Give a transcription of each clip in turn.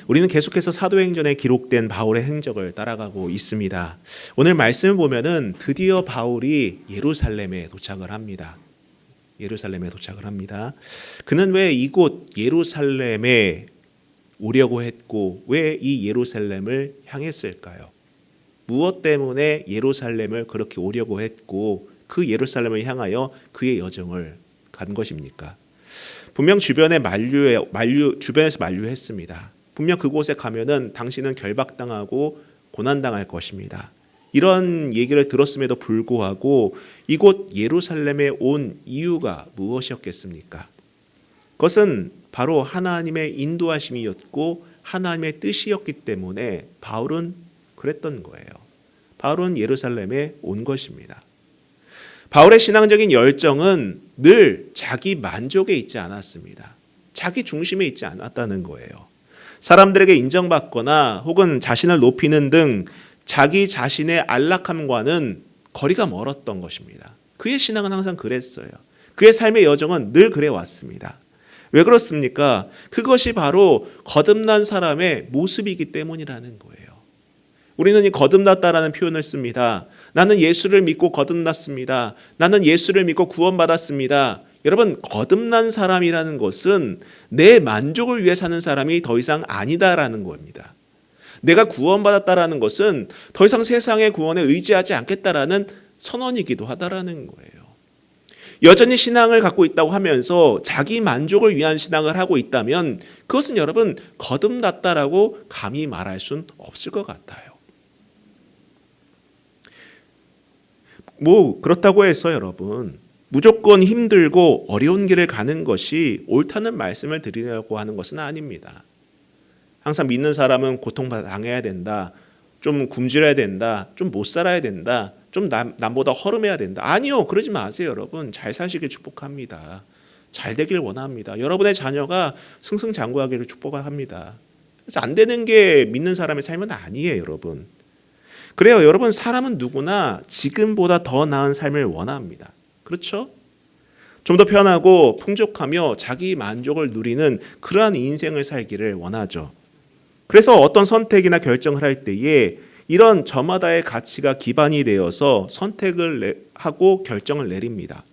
우리는 계속해서 사도행전에 기록된 바울의 행적을 따라가고 있습니다. 오늘 말씀을 보면은 드디어 바울이 예루살렘에 도착을 합니다. 예루살렘에 도착을 합니다. 그는 왜 이곳 예루살렘에 오려고 했고 왜 이 예루살렘을 향했을까요? 무엇 때문에 예루살렘을 그렇게 오려고 했고 그 예루살렘을 향하여 그의 여정을 간 것입니까? 분명 주변에서 만류했습니다. 분명 그곳에 가면은 당신은 결박당하고 고난당할 것입니다. 이런 얘기를 들었음에도 불구하고 이곳 예루살렘에 온 이유가 무엇이었겠습니까? 그것은 바로 하나님의 인도하심이었고 하나님의 뜻이었기 때문에 바울은 그랬던 거예요. 바울은 예루살렘에 온 것입니다. 바울의 신앙적인 열정은 늘 자기 만족에 있지 않았습니다. 자기 중심에 있지 않았다는 거예요. 사람들에게 인정받거나 혹은 자신을 높이는 등 자기 자신의 안락함과는 거리가 멀었던 것입니다. 그의 신앙은 항상 그랬어요. 그의 삶의 여정은 늘 그래 왔습니다. 왜 그렇습니까? 그것이 바로 거듭난 사람의 모습이기 때문이라는 거예요. 우리는 이 거듭났다라는 표현을 씁니다. 나는 예수를 믿고 거듭났습니다. 나는 예수를 믿고 구원받았습니다. 여러분, 거듭난 사람이라는 것은 내 만족을 위해 사는 사람이 더 이상 아니다라는 겁니다. 내가 구원받았다라는 것은 더 이상 세상의 구원에 의지하지 않겠다라는 선언이기도 하다라는 거예요. 여전히 신앙을 갖고 있다고 하면서 자기 만족을 위한 신앙을 하고 있다면 그것은 여러분 거듭났다라고 감히 말할 수는 없을 것 같아요. 그렇다고 해서 여러분 무조건 힘들고 어려운 길을 가는 것이 옳다는 말씀을 드리려고 하는 것은 아닙니다. 항상 믿는 사람은 고통당해야 된다. 좀 굶주려야 된다. 좀 못 살아야 된다. 좀 남보다 허름해야 된다. 아니요. 그러지 마세요, 여러분. 잘 사시길 축복합니다. 잘 되길 원합니다. 여러분의 자녀가 승승장구하기를 축복합니다. 안 되는 게 믿는 사람의 삶은 아니에요, 여러분. 그래요, 여러분. 사람은 누구나 지금보다 더 나은 삶을 원합니다. 그렇죠? 좀 더 편하고 풍족하며 자기 만족을 누리는 그러한 인생을 살기를 원하죠. 그래서 어떤 선택이나 결정을 할 때에 이런 저마다의 가치가 기반이 되어서 선택을 하고 결정을 내립니다.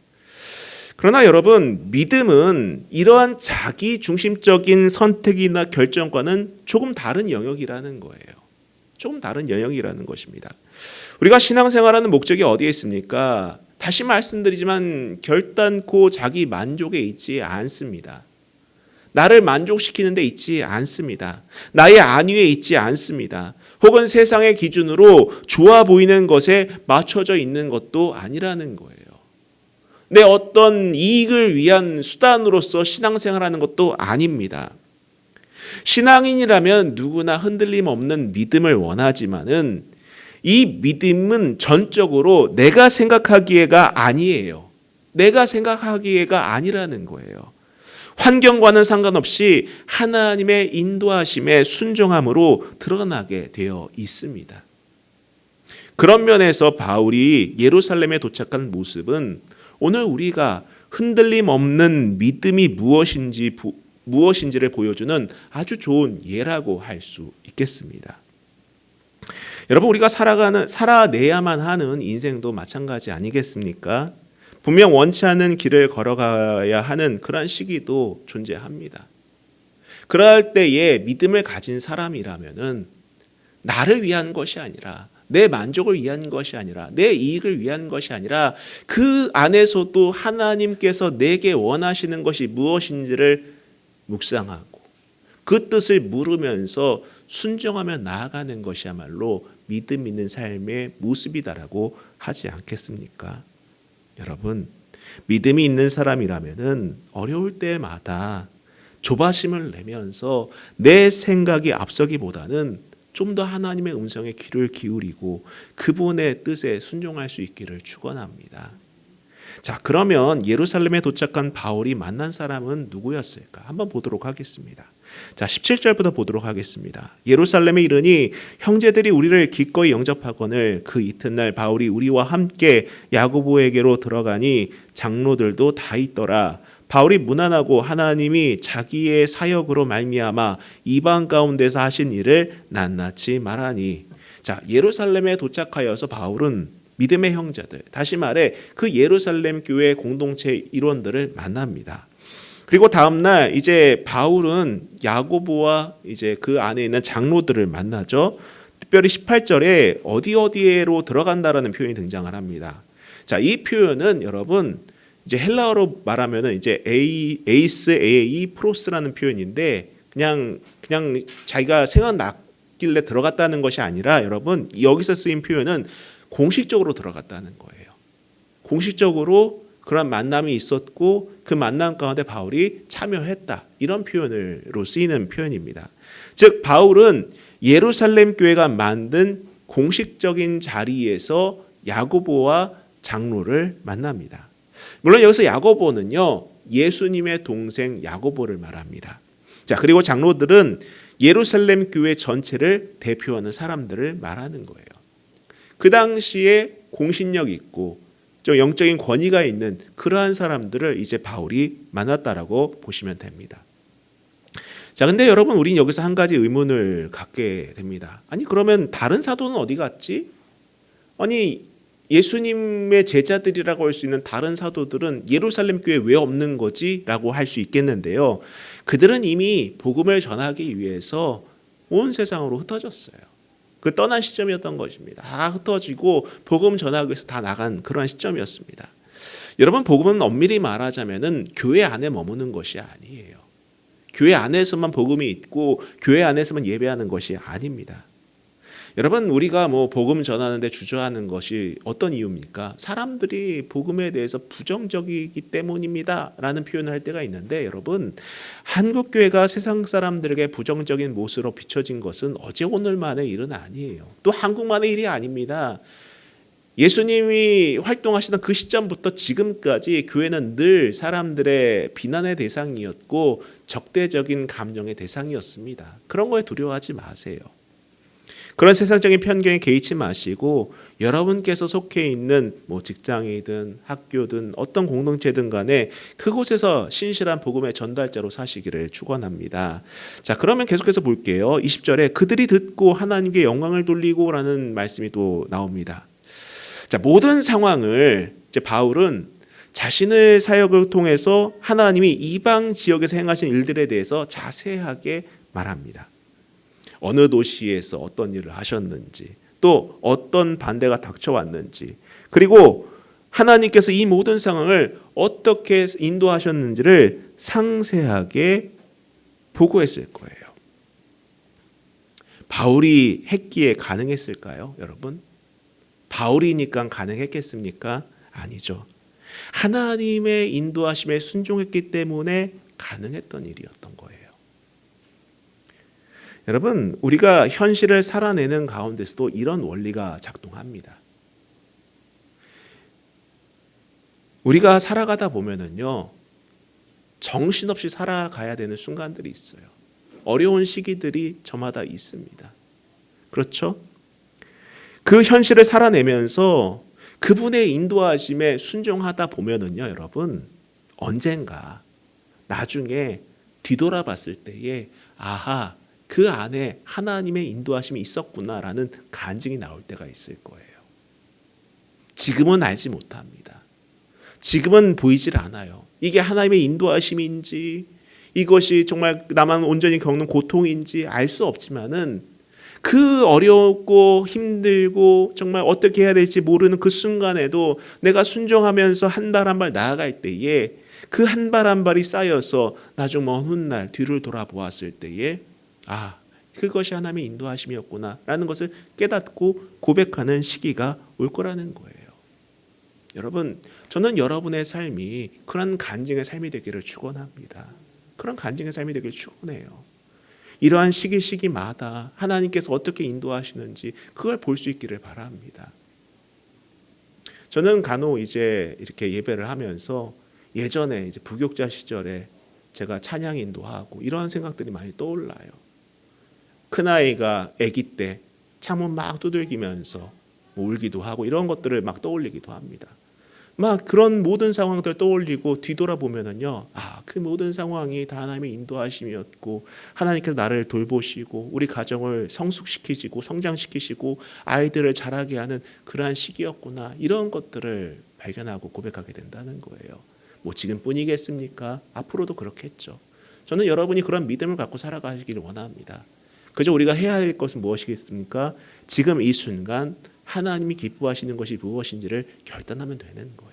그러나 여러분, 믿음은 이러한 자기 중심적인 선택이나 결정과는 조금 다른 영역이라는 거예요. 조금 다른 영역이라는 것입니다. 우리가 신앙생활하는 목적이 어디에 있습니까? 다시 말씀드리지만 결단코 자기 만족에 있지 않습니다. 나를 만족시키는 데 있지 않습니다. 나의 안위에 있지 않습니다. 혹은 세상의 기준으로 좋아 보이는 것에 맞춰져 있는 것도 아니라는 거예요. 내 어떤 이익을 위한 수단으로서 신앙생활하는 것도 아닙니다. 신앙인이라면 누구나 흔들림 없는 믿음을 원하지만은 이 믿음은 전적으로 내가 생각하기에가 아니에요. 내가 생각하기에가 아니라는 거예요. 환경과는 상관없이 하나님의 인도하심에 순종함으로 드러나게 되어 있습니다. 그런 면에서 바울이 예루살렘에 도착한 모습은 오늘 우리가 흔들림 없는 믿음이 무엇인지를 보여주는 아주 좋은 예라고 할 수 있겠습니다. 여러분, 우리가 살아내야만 하는 인생도 마찬가지 아니겠습니까? 분명 원치 않는 길을 걸어가야 하는 그런 시기도 존재합니다. 그럴 때에 믿음을 가진 사람이라면은 나를 위한 것이 아니라 내 만족을 위한 것이 아니라 내 이익을 위한 것이 아니라 그 안에서도 하나님께서 내게 원하시는 것이 무엇인지를 묵상하고 그 뜻을 물으면서 순종하며 나아가는 것이야말로 믿음 있는 삶의 모습이다라고 하지 않겠습니까? 여러분, 믿음이 있는 사람이라면은 어려울 때마다 조바심을 내면서 내 생각이 앞서기보다는 좀 더 하나님의 음성에 귀를 기울이고 그분의 뜻에 순종할 수 있기를 축원합니다. 자, 그러면 예루살렘에 도착한 바울이 만난 사람은 누구였을까? 한번 보도록 하겠습니다. 자, 17절부터 보도록 하겠습니다. 예루살렘에 이르니 형제들이 우리를 기꺼이 영접하거늘 그 이튿날 바울이 우리와 함께 야고보에게로 들어가니 장로들도 다 있더라. 바울이 무난하고 하나님이 자기의 사역으로 말미암아 이방 가운데서 하신 일을 낱낱이 말하니. 자, 예루살렘에 도착하여서 바울은 믿음의 형제들, 다시 말해 그 예루살렘 교회 공동체 일원들을 만납니다. 그리고 다음 날 이제 바울은 야고보와 이제 그 안에 있는 장로들을 만나죠. 특별히 18절에 어디로 들어간다라는 표현이 등장을 합니다. 자, 이 표현은 여러분 이제 헬라어로 말하면은 이제 에이스 에이 프로스라는 표현인데 그냥 자기가 생각났길래 들어갔다는 것이 아니라 여러분 여기서 쓰인 표현은 공식적으로 들어갔다는 거예요. 공식적으로 그런 만남이 있었고 그 만남 가운데 바울이 참여했다. 이런 표현으로 쓰이는 표현입니다. 즉 바울은 예루살렘 교회가 만든 공식적인 자리에서 야고보와 장로를 만납니다. 물론 여기서 야고보는요, 예수님의 동생 야고보를 말합니다. 자, 그리고 장로들은 예루살렘 교회 전체를 대표하는 사람들을 말하는 거예요. 그 당시에 공신력 있고 좀 영적인 권위가 있는 그러한 사람들을 이제 바울이 만났다라고 보시면 됩니다. 자, 근데 여러분 우린 여기서 한 가지 의문을 갖게 됩니다. 아니 그러면 다른 사도는 어디 갔지? 아니 예수님의 제자들이라고 할 수 있는 다른 사도들은 예루살렘 교회에 왜 없는 거지? 라고 할 수 있겠는데요. 그들은 이미 복음을 전하기 위해서 온 세상으로 흩어졌어요. 그 떠난 시점이었던 것입니다. 다 흩어지고 복음 전하기 위해서 다 나간 그런 시점이었습니다. 여러분 복음은 엄밀히 말하자면은 교회 안에 머무는 것이 아니에요. 교회 안에서만 복음이 있고 교회 안에서만 예배하는 것이 아닙니다. 여러분 우리가 복음 전하는데 주저하는 것이 어떤 이유입니까? 사람들이 복음에 대해서 부정적이기 때문입니다 라는 표현을 할 때가 있는데 여러분 한국교회가 세상 사람들에게 부정적인 모습으로 비춰진 것은 어제 오늘만의 일은 아니에요. 또 한국만의 일이 아닙니다. 예수님이 활동하시던 그 시점부터 지금까지 교회는 늘 사람들의 비난의 대상이었고 적대적인 감정의 대상이었습니다. 그런 거에 두려워하지 마세요. 그런 세상적인 편견에 개의치 마시고 여러분께서 속해 있는 직장이든 학교든 어떤 공동체든 간에 그곳에서 신실한 복음의 전달자로 사시기를 축원합니다. 자, 그러면 계속해서 볼게요. 20절에 그들이 듣고 하나님께 영광을 돌리고 라는 말씀이 또 나옵니다. 자, 모든 상황을 이제 바울은 자신의 사역을 통해서 하나님이 이방 지역에서 행하신 일들에 대해서 자세하게 말합니다. 어느 도시에서 어떤 일을 하셨는지, 또 어떤 반대가 닥쳐왔는지, 그리고 하나님께서 이 모든 상황을 어떻게 인도하셨는지를 상세하게 보고했을 거예요. 바울이 했기에 가능했을까요, 여러분? 바울이니까 가능했겠습니까? 아니죠. 하나님의 인도하심에 순종했기 때문에 가능했던 일이었던 거예요. 여러분, 우리가 현실을 살아내는 가운데서도 이런 원리가 작동합니다. 우리가 살아가다 보면은요, 정신없이 살아가야 되는 순간들이 있어요. 어려운 시기들이 저마다 있습니다. 그렇죠? 그 현실을 살아내면서 그분의 인도하심에 순종하다 보면은요, 여러분, 언젠가 나중에 뒤돌아봤을 때에 아하, 그 안에 하나님의 인도하심이 있었구나라는 간증이 나올 때가 있을 거예요. 지금은 알지 못합니다. 지금은 보이질 않아요. 이게 하나님의 인도하심인지 이것이 정말 나만 온전히 겪는 고통인지 알 수 없지만은 그 어렵고 힘들고 정말 어떻게 해야 될지 모르는 그 순간에도 내가 순종하면서 한 발 한 발 나아갈 때에 그 한 발 한 발이 쌓여서 나중 먼 훗날 뒤를 돌아보았을 때에 아, 그것이 하나님의 인도하심이었구나 라는 것을 깨닫고 고백하는 시기가 올 거라는 거예요. 여러분, 저는 여러분의 삶이 그런 간증의 삶이 되기를 축원합니다. 그런 간증의 삶이 되기를 축원해요. 이러한 시기마다 하나님께서 어떻게 인도하시는지 그걸 볼 수 있기를 바랍니다. 저는 간혹 이제 이렇게 예배를 하면서 예전에 이제 부교육자 시절에 제가 찬양 인도하고 이러한 생각들이 많이 떠올라요. 큰아이가 아기 때 창문 막 두들기면서 울기도 하고 이런 것들을 막 떠올리기도 합니다. 막 그런 모든 상황들 떠올리고 뒤돌아보면은요, 그 모든 상황이 다 하나님의 인도하심이었고 하나님께서 나를 돌보시고 우리 가정을 성숙시키시고 성장시키시고 아이들을 자라게 하는 그러한 시기였구나, 이런 것들을 발견하고 고백하게 된다는 거예요. 뭐 지금뿐이겠습니까? 앞으로도 그렇겠죠. 저는 여러분이 그런 믿음을 갖고 살아가시기를 원합니다. 그저 우리가 해야 할 것은 무엇이겠습니까? 지금 이 순간 하나님이 기뻐하시는 것이 무엇인지를 결단하면 되는 거예요.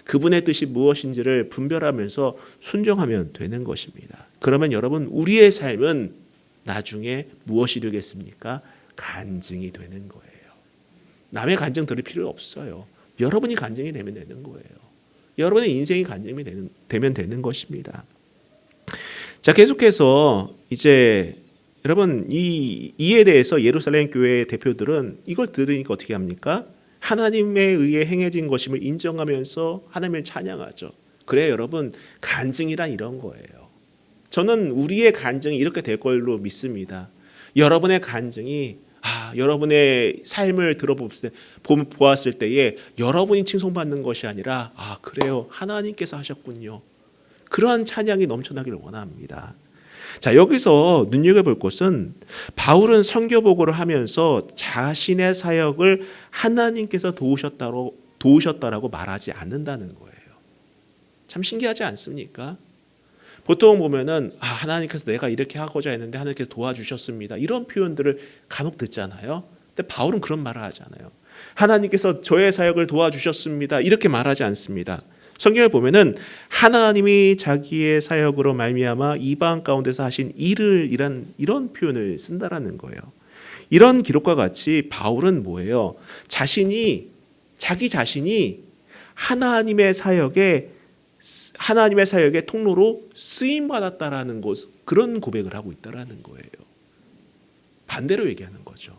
그분의 뜻이 무엇인지를 분별하면서 순종하면 되는 것입니다. 그러면 여러분, 우리의 삶은 나중에 무엇이 되겠습니까? 간증이 되는 거예요. 남의 간증 들을 필요 없어요. 여러분이 간증이 되면 되는 거예요. 여러분의 인생이 간증이 되면 되는 것입니다. 자, 계속해서 이제 여러분, 이에 대해서 예루살렘 교회의 대표들은 이걸 들으니까 어떻게 합니까? 하나님에 의해 행해진 것임을 인정하면서 하나님을 찬양하죠. 그래요, 여러분, 간증이란 이런 거예요. 저는 우리의 간증이 이렇게 될 걸로 믿습니다. 여러분의 간증이 여러분의 삶을 보았을 때에 여러분이 칭송받는 것이 아니라 그래요, 하나님께서 하셨군요, 그러한 찬양이 넘쳐나기를 원합니다. 자, 여기서 눈여겨볼 것은 바울은 선교복음을 하면서 자신의 사역을 하나님께서 도우셨다라고 말하지 않는다는 거예요. 참 신기하지 않습니까? 보통 보면은 하나님께서 내가 이렇게 하고자 했는데 하나님께서 도와주셨습니다, 이런 표현들을 간혹 듣잖아요. 근데 바울은 그런 말을 하지 않아요. 하나님께서 저의 사역을 도와주셨습니다, 이렇게 말하지 않습니다. 성경을 보면은 하나님이 자기의 사역으로 말미암아 이방 가운데서 하신 일을 이런 표현을 쓴다라는 거예요. 이런 기록과 같이 바울은 뭐예요? 자기 자신이 하나님의 사역의 통로로 쓰임 받았다라는 그런 고백을 하고 있다라는 거예요. 반대로 얘기하는 거죠.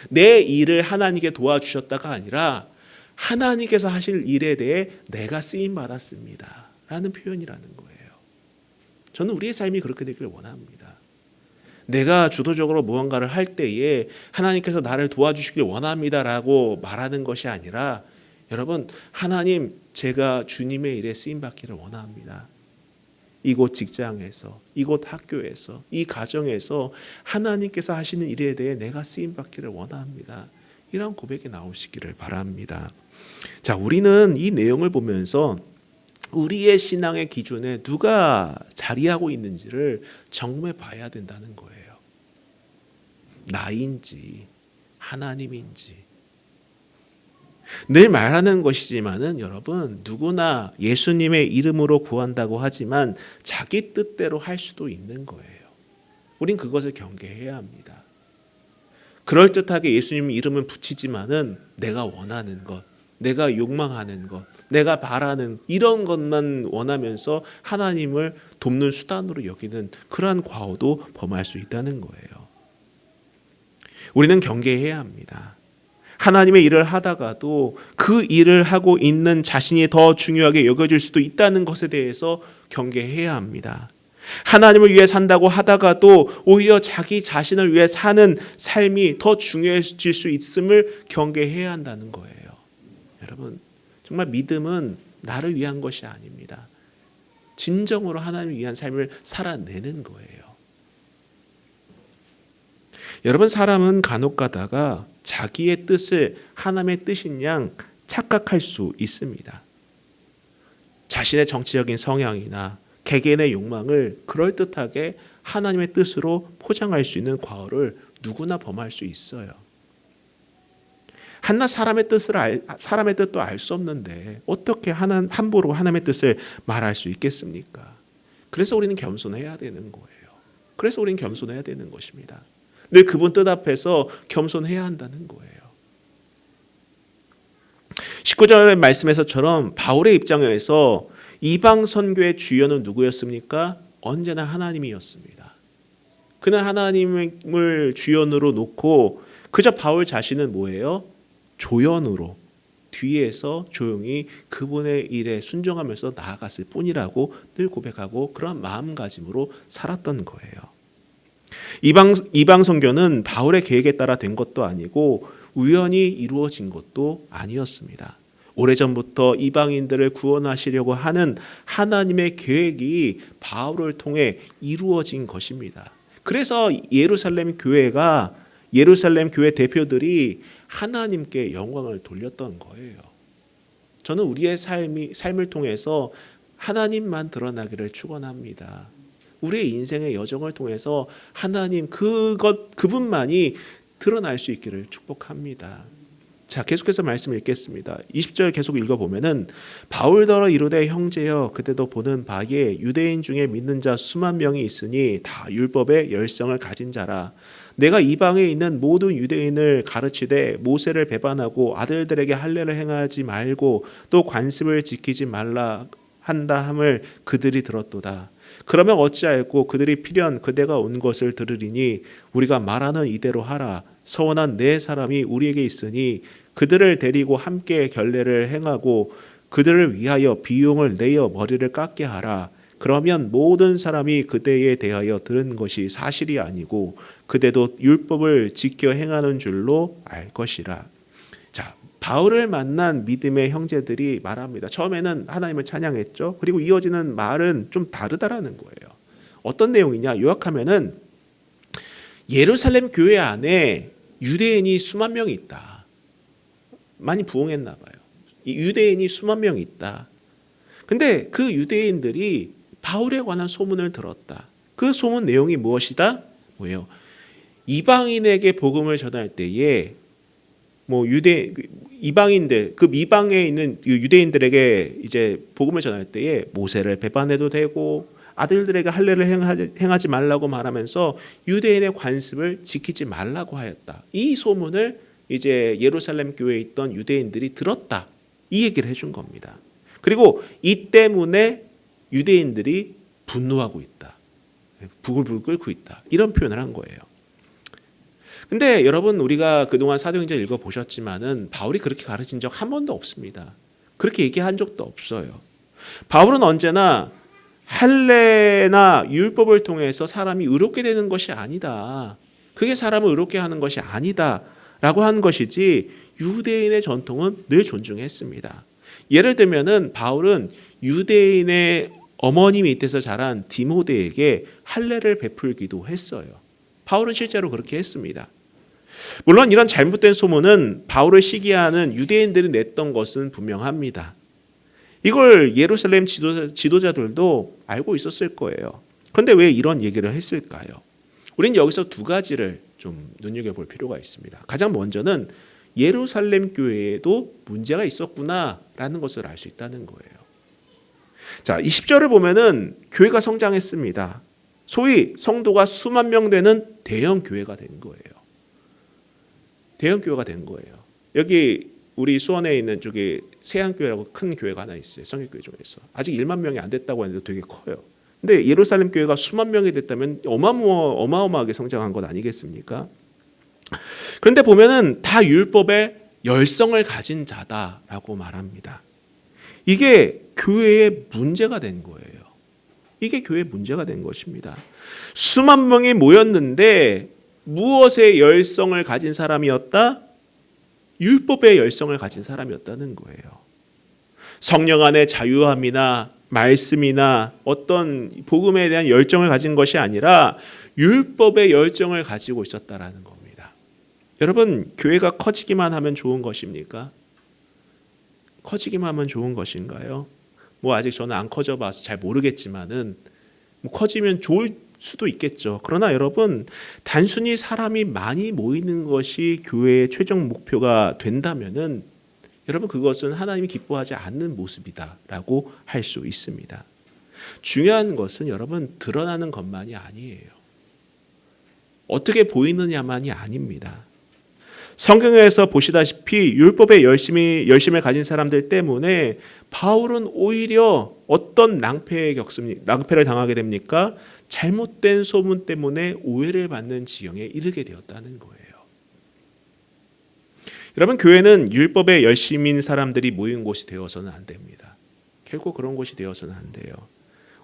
내 일을 하나님께 도와주셨다가 아니라 하나님께서 하실 일에 대해 내가 쓰임 받았습니다 라는 표현이라는 거예요. 저는 우리의 삶이 그렇게 되기를 원합니다. 내가 주도적으로 무언가를 할 때에 하나님께서 나를 도와주시길 원합니다 라고 말하는 것이 아니라, 여러분, 하나님, 제가 주님의 일에 쓰임 받기를 원합니다. 이곳 직장에서, 이곳 학교에서, 이 가정에서 하나님께서 하시는 일에 대해 내가 쓰임 받기를 원합니다, 이런 고백이 나오시기를 바랍니다. 자, 우리는 이 내용을 보면서 우리의 신앙의 기준에 누가 자리하고 있는지를 점검해 봐야 된다는 거예요. 나인지 하나님인지. 늘 말하는 것이지만은 여러분, 누구나 예수님의 이름으로 구한다고 하지만 자기 뜻대로 할 수도 있는 거예요. 우린 그것을 경계해야 합니다. 그럴듯하게 예수님 이름은 붙이지만은 내가 원하는 것, 내가 욕망하는 것, 내가 바라는 이런 것만 원하면서 하나님을 돕는 수단으로 여기는 그러한 과오도 범할 수 있다는 거예요. 우리는 경계해야 합니다. 하나님의 일을 하다가도 그 일을 하고 있는 자신이 더 중요하게 여겨질 수도 있다는 것에 대해서 경계해야 합니다. 하나님을 위해 산다고 하다가도 오히려 자기 자신을 위해 사는 삶이 더 중요해질 수 있음을 경계해야 한다는 거예요. 여러분, 정말 믿음은 나를 위한 것이 아닙니다. 진정으로 하나님을 위한 삶을 살아내는 거예요. 여러분, 사람은 간혹 가다가 자기의 뜻을 하나님의 뜻인 양 착각할 수 있습니다. 자신의 정치적인 성향이나 개개인의 욕망을 그럴듯하게 하나님의 뜻으로 포장할 수 있는 과오를 누구나 범할 수 있어요. 한낱 사람의 뜻도 알 수 없는데 어떻게 함부로 하나님의 뜻을 말할 수 있겠습니까? 그래서 우리는 겸손해야 되는 거예요. 그래서 우리는 겸손해야 되는 것입니다. 늘 그분 뜻 앞에서 겸손해야 한다는 거예요. 19절의 말씀에서처럼 바울의 입장에서 이방 선교의 주연은 누구였습니까? 언제나 하나님이었습니다. 그는 하나님을 주연으로 놓고 그저 바울 자신은 뭐예요? 조연으로 뒤에서 조용히 그분의 일에 순종하면서 나아갔을 뿐이라고 늘 고백하고 그런 마음가짐으로 살았던 거예요. 이방 선교는 바울의 계획에 따라 된 것도 아니고 우연히 이루어진 것도 아니었습니다. 오래전부터 이방인들을 구원하시려고 하는 하나님의 계획이 바울을 통해 이루어진 것입니다. 그래서 예루살렘 교회 대표들이 하나님께 영광을 돌렸던 거예요. 저는 우리의 삶을 통해서 하나님만 드러나기를 축원합니다. 우리의 인생의 여정을 통해서 하나님 그분만이 드러날 수 있기를 축복합니다. 자, 계속해서 말씀 읽겠습니다. 20절 계속 읽어보면은 바울더러 이르되 형제여 그대도 보는 바에 유대인 중에 믿는 자 수만 명이 있으니 다 율법의 열성을 가진 자라. 내가 이방에 있는 모든 유대인을 가르치되 모세를 배반하고 아들들에게 할례를 행하지 말고 또 관습을 지키지 말라 한다 함을 그들이 들었도다. 그러면 어찌하였고 그들이 필연 그대가 온 것을 들으리니 우리가 말하는 이대로 하라. 서원한 네 사람이 우리에게 있으니 그들을 데리고 함께 결례를 행하고 그들을 위하여 비용을 내어 머리를 깎게 하라. 그러면 모든 사람이 그대에 대하여 들은 것이 사실이 아니고 그대도 율법을 지켜 행하는 줄로 알 것이라. 자, 바울을 만난 믿음의 형제들이 말합니다. 처음에는 하나님을 찬양했죠. 그리고 이어지는 말은 좀 다르다라는 거예요. 어떤 내용이냐? 요약하면은 예루살렘 교회 안에 유대인이 수만 명이 있다. 많이 부흥했나 봐요. 이 유대인이 수만 명이 있다. 근데 그 유대인들이 바울에 관한 소문을 들었다. 그 소문 내용이 무엇이다? 뭐예요? 이방인에게 복음을 전할 때에 이방인들 그 이방에 있는 유대인들에게 이제 복음을 전할 때에 모세를 배반해도 되고 아들들에게 할례를 행하지 말라고 말하면서 유대인의 관습을 지키지 말라고 하였다. 이 소문을 이제 예루살렘 교회에 있던 유대인들이 들었다. 이 얘기를 해준 겁니다. 그리고 이 때문에 유대인들이 분노하고 있다. 부글부글 끓고 있다. 이런 표현을 한 거예요. 근데 여러분 우리가 그동안 사도행전 읽어보셨지만은 바울이 그렇게 가르친 적 한 번도 없습니다. 그렇게 얘기한 적도 없어요. 바울은 언제나 할례나 율법을 통해서 사람이 의롭게 되는 것이 아니다. 그게 사람을 의롭게 하는 것이 아니다. 라고 하는 것이지 유대인의 전통은 늘 존중했습니다. 예를 들면은 바울은 유대인의 어머니 밑에서 자란 디모데에게 할례를 베풀기도 했어요. 바울은 실제로 그렇게 했습니다. 물론 이런 잘못된 소문은 바울을 시기하는 유대인들이 냈던 것은 분명합니다. 이걸 예루살렘 지도자들도 알고 있었을 거예요. 그런데 왜 이런 얘기를 했을까요? 우리는 여기서 두 가지를 좀 눈여겨볼 필요가 있습니다. 가장 먼저는 예루살렘 교회에도 문제가 있었구나라는 것을 알 수 있다는 거예요. 자, 20절을 보면은 교회가 성장했습니다. 소위 성도가 수만 명 되는 대형 교회가 된 거예요. 대형 교회가 된 거예요. 여기 우리 수원에 있는 쪽에 세안교회라고 큰 교회가 하나 있어요. 성결교회 중에서. 아직 1만 명이 안 됐다고 하는데 되게 커요. 근데 예루살렘 교회가 수만 명이 됐다면 어마어마하게 성장한 것 아니겠습니까? 그런데 보면은 다 율법의 열성을 가진 자다라고 말합니다. 이게 교회의 문제가 된 거예요. 이게 교회의 문제가 된 것입니다. 수만 명이 모였는데 무엇의 열성을 가진 사람이었다? 율법의 열성을 가진 사람이었다는 거예요. 성령 안에 자유함이나 말씀이나 어떤 복음에 대한 열정을 가진 것이 아니라 율법의 열정을 가지고 있었다라는 겁니다. 여러분, 교회가 커지기만 하면 좋은 것입니까? 커지기만 하면 좋은 것인가요? 아직 저는 안 커져 봐서 잘 모르겠지만은 커지면 좋을 수도 있겠죠. 그러나 여러분, 단순히 사람이 많이 모이는 것이 교회의 최종 목표가 된다면은 여러분, 그것은 하나님이 기뻐하지 않는 모습이다라고 할 수 있습니다. 중요한 것은 여러분, 드러나는 것만이 아니에요. 어떻게 보이느냐만이 아닙니다. 성경에서 보시다시피 율법에 열심을 가진 사람들 때문에 바울은 오히려 어떤 낭패를 당하게 됩니까? 잘못된 소문 때문에 오해를 받는 지경에 이르게 되었다는 거예요. 여러분, 교회는 율법에 열심인 사람들이 모인 곳이 되어서는 안 됩니다. 결코 그런 곳이 되어서는 안 돼요.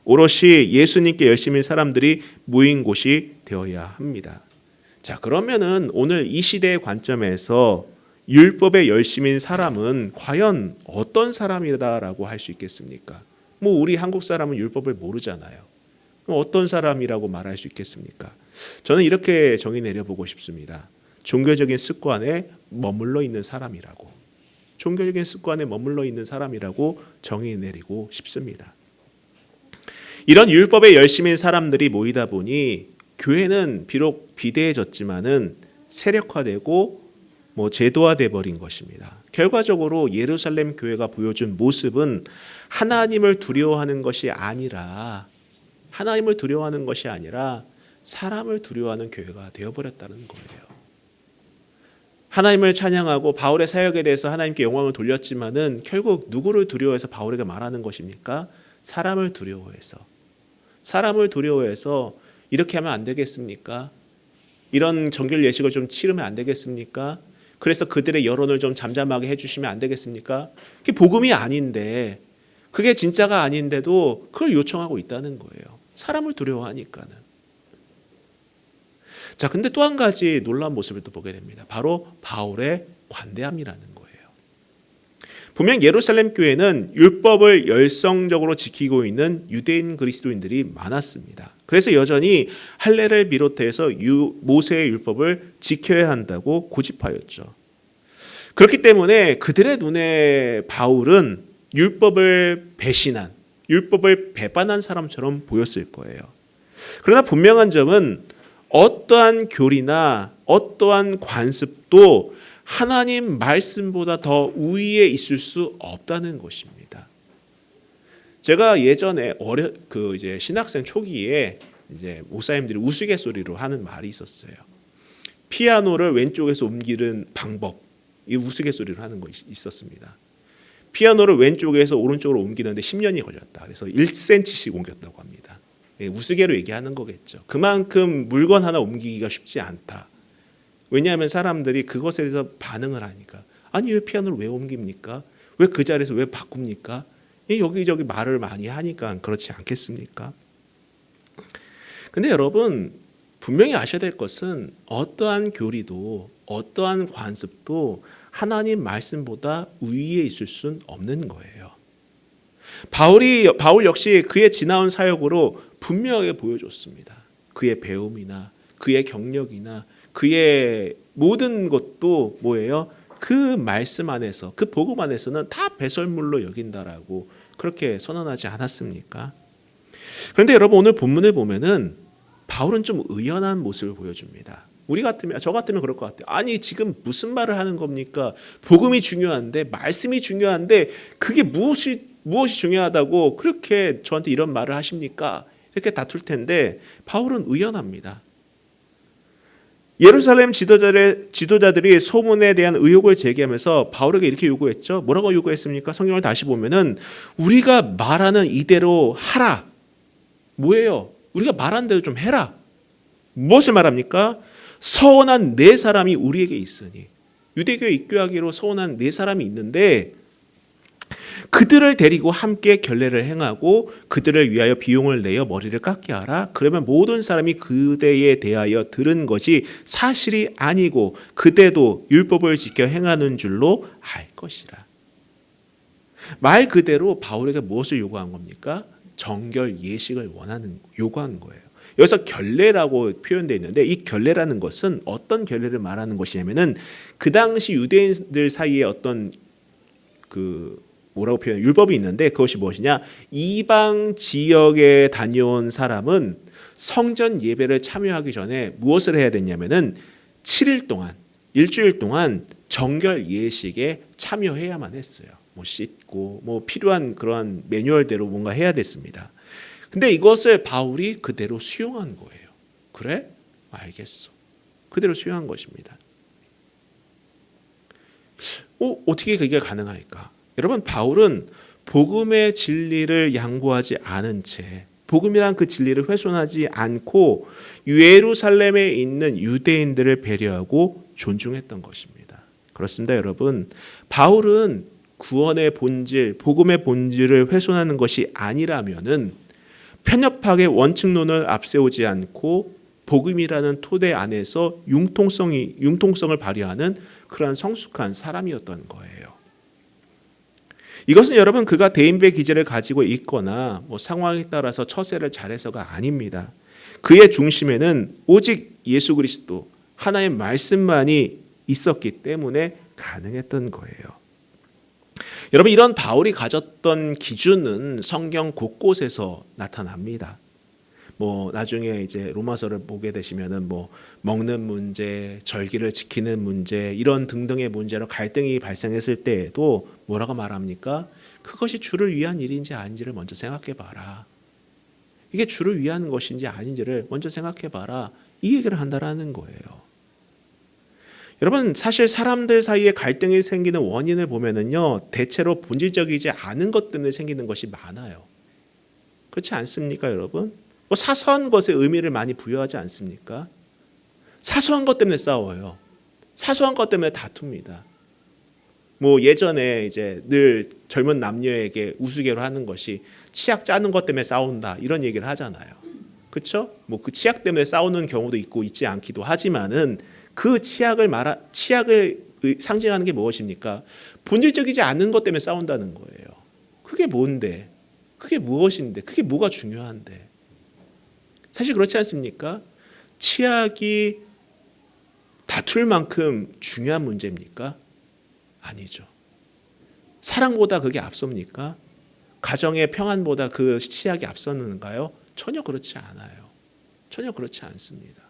오롯이 예수님께 열심인 사람들이 모인 곳이 되어야 합니다. 자, 그러면은 오늘 이 시대의 관점에서 율법의 열심인 사람은 과연 어떤 사람이다라고 할 수 있겠습니까? 뭐 우리 한국 사람은 율법을 모르잖아요. 어떤 사람이라고 말할 수 있겠습니까? 저는 이렇게 정의 내려보고 싶습니다. 종교적인 습관에 머물러 있는 사람이라고. 종교적인 습관에 머물러 있는 사람이라고 정의 내리고 싶습니다. 이런 율법에 열심인 사람들이 모이다 보니 교회는 비록 비대해졌지만은 세력화되고 제도화돼 버린 것입니다. 결과적으로 예루살렘 교회가 보여준 모습은 하나님을 두려워하는 것이 아니라 사람을 두려워하는 교회가 되어버렸다는 거예요. 하나님을 찬양하고 바울의 사역에 대해서 하나님께 영광을 돌렸지만은 결국 누구를 두려워해서 바울에게 말하는 것입니까? 사람을 두려워해서 이렇게 하면 안 되겠습니까? 이런 정결 예식을 좀 치르면 안 되겠습니까? 그래서 그들의 여론을 좀 잠잠하게 해주시면 안 되겠습니까? 그게 복음이 아닌데, 그게 진짜가 아닌데도 그걸 요청하고 있다는 거예요. 사람을 두려워하니까는. 자, 근데 또 한 가지 놀라운 모습을 또 보게 됩니다. 바로 바울의 관대함이라는 거예요. 분명 예루살렘 교회는 율법을 열성적으로 지키고 있는 유대인 그리스도인들이 많았습니다. 그래서 여전히 할례를 비롯해서 모세의 율법을 지켜야 한다고 고집하였죠. 그렇기 때문에 그들의 눈에 바울은 율법을 배신한, 율법을 배반한 사람처럼 보였을 거예요. 그러나 분명한 점은 어떠한 교리나 어떠한 관습도 하나님 말씀보다 더 우위에 있을 수 없다는 것입니다. 제가 예전에 이제 신학생 초기에 이제 목사님들이 우스갯소리로 하는 말이 있었어요. 피아노를 왼쪽에서 옮기는 방법, 이 우스갯소리로 하는 거 있었습니다. 피아노를 왼쪽에서 오른쪽으로 옮기는데 10년이 걸렸다. 그래서 1cm씩 옮겼다고 합니다. 우스개로 얘기하는 거겠죠. 그만큼 물건 하나 옮기기가 쉽지 않다. 왜냐하면 사람들이 그것에 대해서 반응을 하니까. 아니 왜 피아노를 왜 옮깁니까? 왜 그 자리에서 왜 바꿉니까? 여기저기 말을 많이 하니까 그렇지 않겠습니까? 근데 여러분 분명히 아셔야 될 것은 어떠한 교리도 어떠한 관습도 하나님 말씀보다 위에 있을 수는 없는 거예요. 바울 역시 그의 지나온 사역으로 분명하게 보여줬습니다. 그의 배움이나 그의 경력이나 그의 모든 것도 뭐예요? 그 말씀 안에서, 그 복음 안에서는 다 배설물로 여긴다라고 그렇게 선언하지 않았습니까? 그런데 여러분 오늘 본문을 보면은 바울은 좀 의연한 모습을 보여줍니다. 저 같으면 그럴 것 같아요. 아니 지금 무슨 말을 하는 겁니까? 복음이 중요한데, 말씀이 중요한데 그게 무엇이 중요하다고 그렇게 저한테 이런 말을 하십니까? 이렇게 다툴 텐데 바울은 의연합니다. 예루살렘 지도자들이 소문에 대한 의혹을 제기하면서 바울에게 이렇게 요구했죠. 뭐라고 요구했습니까? 성경을 다시 보면은 우리가 말하는 이대로 하라. 뭐예요? 우리가 말하는 대로 좀 해라. 무엇을 말합니까? 서원한 네 사람이 우리에게 있으니. 유대교에 입교하기로 서원한 네 사람이 있는데 그들을 데리고 함께 결례를 행하고 그들을 위하여 비용을 내어 머리를 깎게 하라. 그러면 모든 사람이 그대에 대하여 들은 것이 사실이 아니고 그대도 율법을 지켜 행하는 줄로 알 것이라. 말 그대로 바울에게 무엇을 요구한 겁니까? 정결 예식을 요구하는 거예요. 여기서 결례라고 표현되어 있는데 이 결례라는 것은 어떤 결례를 말하는 것이냐면은 그 당시 유대인들 사이에 어떤 뭐라고 표현? 율법이 있는데 그것이 무엇이냐? 이방 지역에 다녀온 사람은 성전 예배를 참여하기 전에 무엇을 해야 됐냐면은 7일 동안, 일주일 동안 정결 예식에 참여해야만 했어요. 씻고 필요한 그러한 매뉴얼대로 뭔가 해야 됐습니다. 근데 이것을 바울이 그대로 수용한 거예요. 그래? 알겠어. 그대로 수용한 것입니다. 어떻게 그게 가능할까? 여러분 바울은 복음의 진리를 양보하지 않은 채 복음이란 그 진리를 훼손하지 않고 예루살렘에 있는 유대인들을 배려하고 존중했던 것입니다. 그렇습니다, 여러분. 바울은 구원의 본질, 복음의 본질을 훼손하는 것이 아니라면은 편협하게 원칙론을 앞세우지 않고 복음이라는 토대 안에서 융통성을 발휘하는 그런 성숙한 사람이었던 거예요. 이것은 여러분 그가 대인배 기질을 가지고 있거나 상황에 따라서 처세를 잘해서가 아닙니다. 그의 중심에는 오직 예수 그리스도 하나의 말씀만이 있었기 때문에 가능했던 거예요. 여러분 이런 바울이 가졌던 기준은 성경 곳곳에서 나타납니다. 나중에 이제 로마서를 보게 되시면은 먹는 문제, 절기를 지키는 문제 이런 등등의 문제로 갈등이 발생했을 때에도 뭐라고 말합니까? 그것이 주를 위한 일인지 아닌지를 먼저 생각해 봐라. 이게 주를 위한 것인지 아닌지를 먼저 생각해 봐라. 이 얘기를 한다라는 거예요. 여러분 사실 사람들 사이에 갈등이 생기는 원인을 보면은요 대체로 본질적이지 않은 것 때문에 생기는 것이 많아요. 그렇지 않습니까, 여러분? 사소한 것에 의미를 많이 부여하지 않습니까? 사소한 것 때문에 싸워요. 사소한 것 때문에 다툽니다. 예전에 이제 늘 젊은 남녀에게 우스개로 하는 것이 치약 짜는 것 때문에 싸운다 이런 얘기를 하잖아요. 그렇죠? 그 치약 때문에 싸우는 경우도 있고 있지 않기도 하지만은 그 치약을 상징하는 게 무엇입니까? 본질적이지 않은 것 때문에 싸운다는 거예요. 그게 뭔데? 그게 무엇인데? 그게 뭐가 중요한데? 사실 그렇지 않습니까? 치약이 다툴 만큼 중요한 문제입니까? 아니죠. 사랑보다 그게 앞섭니까? 가정의 평안보다 그 치약이 앞서는가요? 전혀 그렇지 않아요. 전혀 그렇지 않습니다.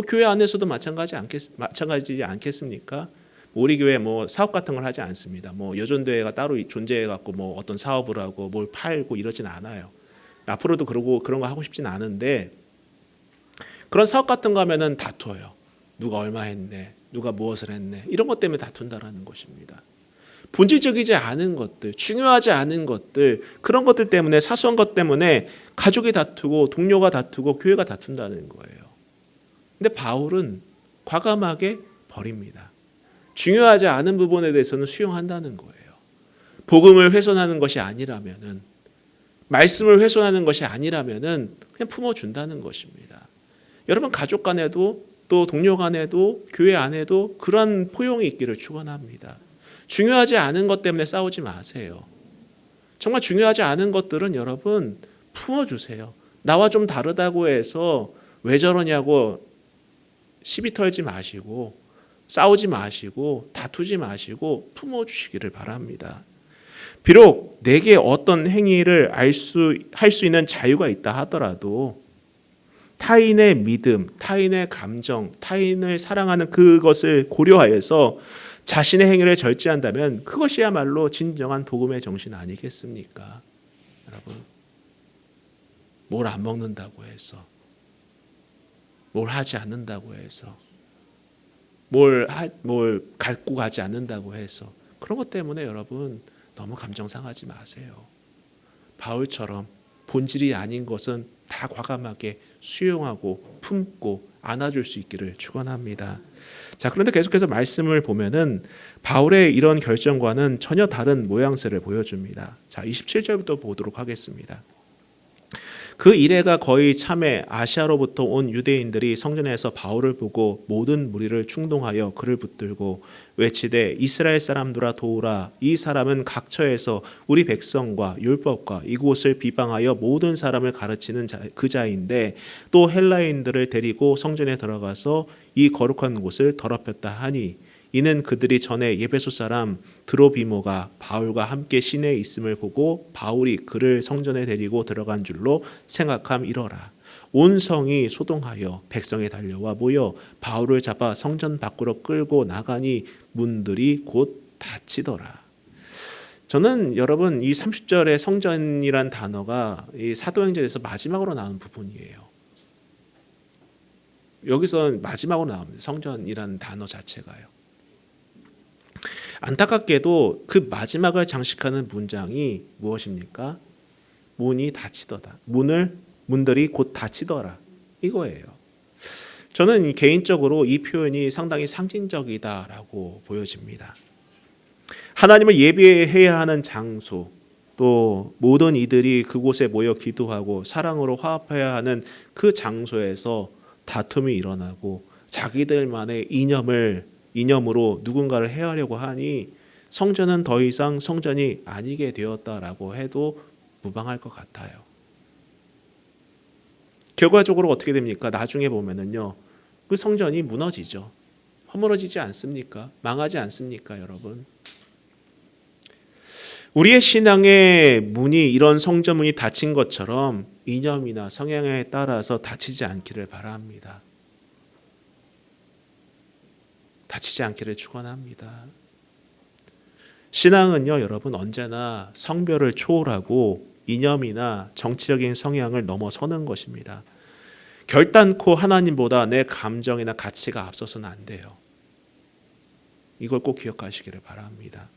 교회 안에서도 마찬가지지 않겠습니까? 우리 교회 사업 같은 걸 하지 않습니다. 여전대회가 따로 존재해 갖고 어떤 사업을 하고 뭘 팔고 이러진 않아요. 앞으로도 그런 거 하고 싶진 않은데 그런 사업 같은 거 하면은 다투어요. 누가 얼마 했네, 누가 무엇을 했네 이런 것 때문에 다툰다라는 것입니다. 본질적이지 않은 것들, 중요하지 않은 것들 그런 것들 때문에 사소한 것 때문에 가족이 다투고 동료가 다투고 교회가 다툰다는 거예요. 근데 바울은 과감하게 버립니다. 중요하지 않은 부분에 대해서는 수용한다는 거예요. 복음을 훼손하는 것이 아니라면은 말씀을 훼손하는 것이 아니라면은 그냥 품어준다는 것입니다. 여러분 가족 간에도 또 동료 간에도 교회 안에도 그런 포용이 있기를 축원합니다. 중요하지 않은 것 때문에 싸우지 마세요. 정말 중요하지 않은 것들은 여러분 품어주세요. 나와 좀 다르다고 해서 왜 저러냐고 시비 털지 마시고 싸우지 마시고 다투지 마시고 품어주시기를 바랍니다. 비록 내게 어떤 행위를 할 수 있는 자유가 있다 하더라도 타인의 믿음, 타인의 감정, 타인을 사랑하는 그것을 고려하여서 자신의 행위를 절제한다면 그것이야말로 진정한 복음의 정신 아니겠습니까? 여러분, 뭘 안 먹는다고 해서, 뭘 하지 않는다고 해서, 뭘 갖고 가지 않는다고 해서 그런 것 때문에 여러분 너무 감정 상하지 마세요. 바울처럼 본질이 아닌 것은 다 과감하게 수용하고 품고 안아줄 수 있기를 축원합니다. 자, 그런데 계속해서 말씀을 보면은 바울의 이런 결정과는 전혀 다른 모양새를 보여줍니다. 자, 27절부터 보도록 하겠습니다. 그 이래가 거의 참에 아시아로부터 온 유대인들이 성전에서 바울을 보고 모든 무리를 충동하여 그를 붙들고 외치되 이스라엘 사람들아 도우라. 이 사람은 각처에서 우리 백성과 율법과 이곳을 비방하여 모든 사람을 가르치는 그 자인데 또 헬라인들을 데리고 성전에 들어가서 이 거룩한 곳을 더럽혔다 하니 이는 그들이 전에 예베소 사람 드로비모가 바울과 함께 시내에 있음을 보고 바울이 그를 성전에 데리고 들어간 줄로 생각함이러라. 온 성이 소동하여 백성에 달려와 모여 바울을 잡아 성전 밖으로 끌고 나가니 문들이 곧 닫히더라. 저는 여러분 이 30절의 성전이란 단어가 이 사도행전에서 마지막으로 나온 부분이에요. 여기서 마지막으로 나옵니다. 성전이라는 단어 자체가요. 안타깝게도 그 마지막을 장식하는 문장이 무엇입니까? 문이 닫히더라. 문들이 곧 닫히더라. 이거예요. 저는 개인적으로 이 표현이 상당히 상징적이다라고 보여집니다. 하나님을 예배해야 하는 장소, 또 모든 이들이 그곳에 모여 기도하고 사랑으로 화합해야 하는 그 장소에서 다툼이 일어나고 자기들만의 이념을 이념으로 누군가를 해하려고 하니 성전은 더 이상 성전이 아니게 되었다라고 해도 무방할 것 같아요. 결과적으로 어떻게 됩니까? 나중에 보면은요, 그 성전이 무너지죠. 허물어지지 않습니까? 망하지 않습니까, 여러분? 우리의 신앙의 문이 이런 성전문이 닫힌 것처럼 이념이나 성향에 따라서 닫히지 않기를 바랍니다. 닫히지 않기를 축원합니다. 신앙은요, 여러분 언제나 성별을 초월하고 이념이나 정치적인 성향을 넘어서는 것입니다. 결단코 하나님보다 내 감정이나 가치가 앞서서는 안 돼요. 이걸 꼭 기억하시기를 바랍니다.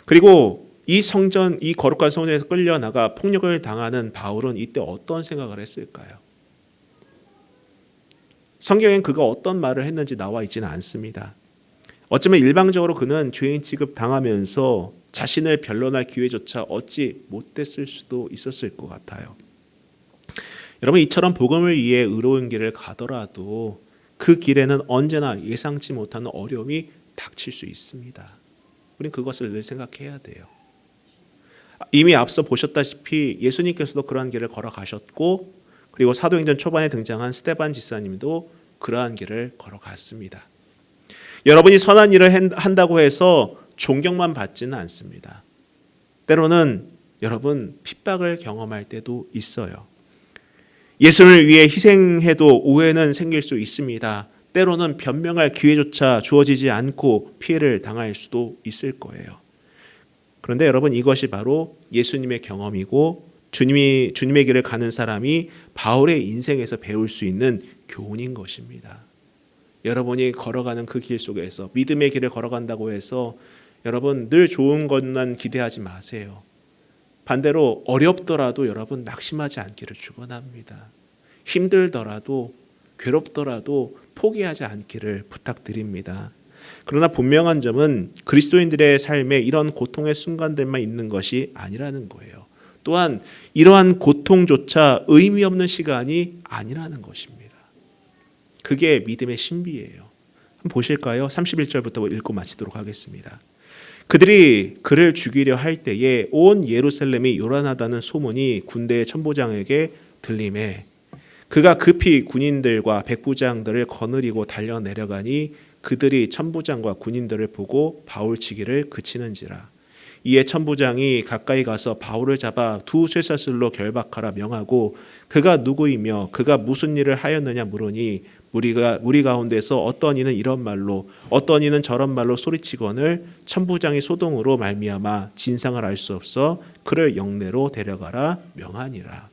그리고 이 성전, 이 거룩한 성전에서 끌려나가 폭력을 당하는 바울은 이때 어떤 생각을 했을까요? 성경엔 그가 어떤 말을 했는지 나와 있지는 않습니다. 어쩌면 일방적으로 그는 죄인 취급 당하면서 자신을 변론할 기회조차 얻지 못했을 수도 있었을 것 같아요. 여러분, 이처럼 복음을 위해 의로운 길을 가더라도 그 길에는 언제나 예상치 못하는 어려움이 닥칠 수 있습니다. 우리는 그것을 늘 생각해야 돼요. 이미 앞서 보셨다시피 예수님께서도 그러한 길을 걸어가셨고, 그리고 사도행전 초반에 등장한 스데반 지사님도 그러한 길을 걸어갔습니다. 여러분이 선한 일을 한다고 해서 존경만 받지는 않습니다. 때로는 여러분 핍박을 경험할 때도 있어요. 예수를 위해 희생해도 오해는 생길 수 있습니다. 때로는 변명할 기회조차 주어지지 않고 피해를 당할 수도 있을 거예요. 그런데 여러분, 이것이 바로 예수님의 경험이고 주님의 길을 가는 사람이 바울의 인생에서 배울 수 있는 교훈인 것입니다. 여러분이 걸어가는 그 길 속에서 믿음의 길을 걸어간다고 해서 여러분 늘 좋은 것만 기대하지 마세요. 반대로 어렵더라도 여러분 낙심하지 않기를 축원합니다. 힘들더라도 괴롭더라도 포기하지 않기를 부탁드립니다. 그러나 분명한 점은 그리스도인들의 삶에 이런 고통의 순간들만 있는 것이 아니라는 거예요. 또한 이러한 고통조차 의미 없는 시간이 아니라는 것입니다. 그게 믿음의 신비예요. 한번 보실까요? 31절부터 읽고 마치도록 하겠습니다. 그들이 그를 죽이려 할 때에 온 예루살렘이 요란하다는 소문이 군대의 천부장에게 들림에 그가 급히 군인들과 백부장들을 거느리고 달려 내려가니 그들이 천부장과 군인들을 보고 바울치기를 그치는지라. 이에 천부장이 가까이 가서 바울을 잡아 두 쇠사슬로 결박하라 명하고 그가 누구이며 그가 무슨 일을 하였느냐 물으니 무리 가운데서 어떤 이는 이런 말로 어떤 이는 저런 말로 소리치거늘 천부장이 소동으로 말미암아 진상을 알 수 없어 그를 영내로 데려가라 명하니라.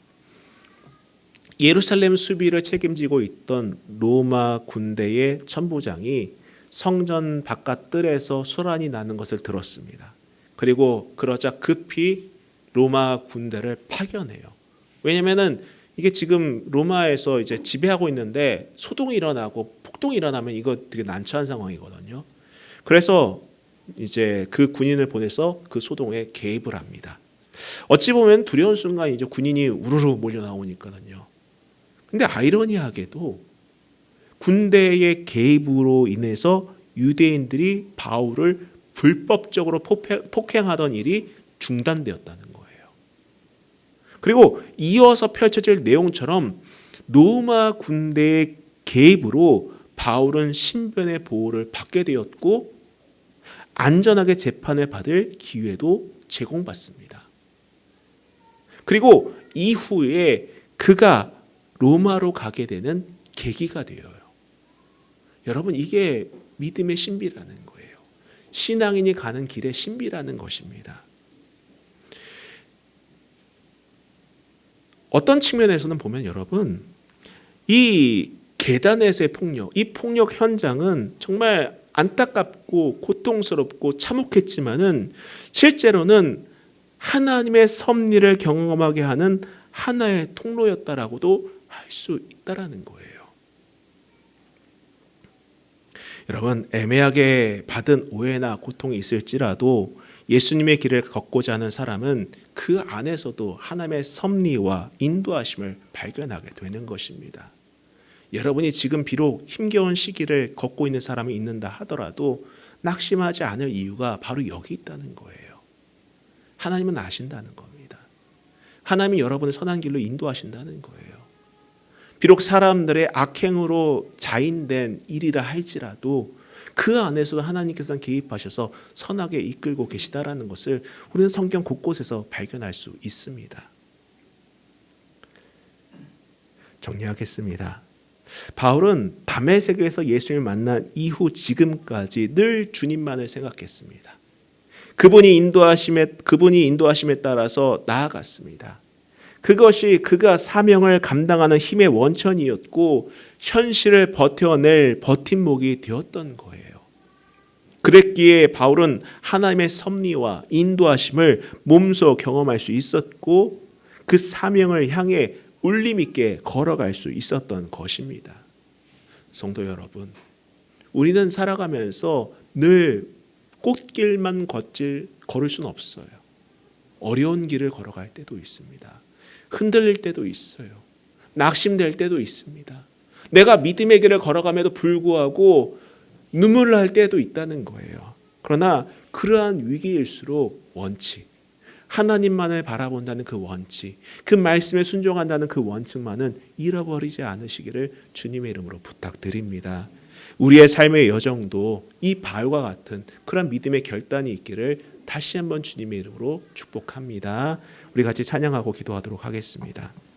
예루살렘 수비를 책임지고 있던 로마 군대의 천부장이 성전 바깥 뜰에서 소란이 나는 것을 들었습니다. 그리고 그러자 급히 로마 군대를 파견해요. 왜냐면은 이게 지금 로마에서 이제 지배하고 있는데 소동이 일어나고 폭동이 일어나면 이거 되게 난처한 상황이거든요. 그래서 이제 그 군인을 보내서 그 소동에 개입을 합니다. 어찌 보면 두려운 순간 이제 군인이 우르르 몰려 나오니까요. 근데 아이러니하게도 군대의 개입으로 인해서 유대인들이 바울을 불법적으로 폭행하던 일이 중단되었다는 거예요. 그리고 이어서 펼쳐질 내용처럼 로마 군대의 개입으로 바울은 신변의 보호를 받게 되었고 안전하게 재판을 받을 기회도 제공받습니다. 그리고 이후에 그가 로마로 가게 되는 계기가 되어요. 여러분, 이게 믿음의 신비라는 거예요. 신앙인이 가는 길의 신비라는 것입니다. 어떤 측면에서는 보면 여러분, 이 계단에서의 폭력, 이 폭력 현장은 정말 안타깝고 고통스럽고 참혹했지만은 실제로는 하나님의 섭리를 경험하게 하는 하나의 통로였다라고도 할 수 있다라는 거예요. 여러분, 애매하게 받은 오해나 고통이 있을지라도 예수님의 길을 걷고자 하는 사람은 그 안에서도 하나님의 섭리와 인도하심을 발견하게 되는 것입니다. 여러분이 지금 비록 힘겨운 시기를 걷고 있는 사람이 있는다 하더라도 낙심하지 않을 이유가 바로 여기 있다는 거예요. 하나님은 아신다는 겁니다. 하나님이 여러분을 선한 길로 인도하신다는 거예요. 비록 사람들의 악행으로 자인된 일이라 할지라도 그 안에서도 하나님께서는 개입하셔서 선하게 이끌고 계시다라는 것을 우리는 성경 곳곳에서 발견할 수 있습니다. 정리하겠습니다. 바울은 다메섹에서 예수님을 만난 이후 지금까지 늘 주님만을 생각했습니다. 그분이 인도하심에 따라서 나아갔습니다. 그것이 그가 사명을 감당하는 힘의 원천이었고 현실을 버텨낼 버팀목이 되었던 거예요. 그랬기에 바울은 하나님의 섭리와 인도하심을 몸소 경험할 수 있었고 그 사명을 향해 울림 있게 걸어갈 수 있었던 것입니다. 성도 여러분, 우리는 살아가면서 늘 꽃길만 걸을 수는 없어요. 어려운 길을 걸어갈 때도 있습니다. 흔들릴 때도 있어요. 낙심될 때도 있습니다. 내가 믿음의 길을 걸어감에도 불구하고 눈물을 할 때도 있다는 거예요. 그러나 그러한 위기일수록 원칙, 하나님만을 바라본다는 그 원칙, 그 말씀에 순종한다는 그 원칙만은 잃어버리지 않으시기를 주님의 이름으로 부탁드립니다. 우리의 삶의 여정도 이 바울과 같은 그런 믿음의 결단이 있기를 다시 한번 주님의 이름으로 축복합니다. 우리 같이 찬양하고 기도하도록 하겠습니다.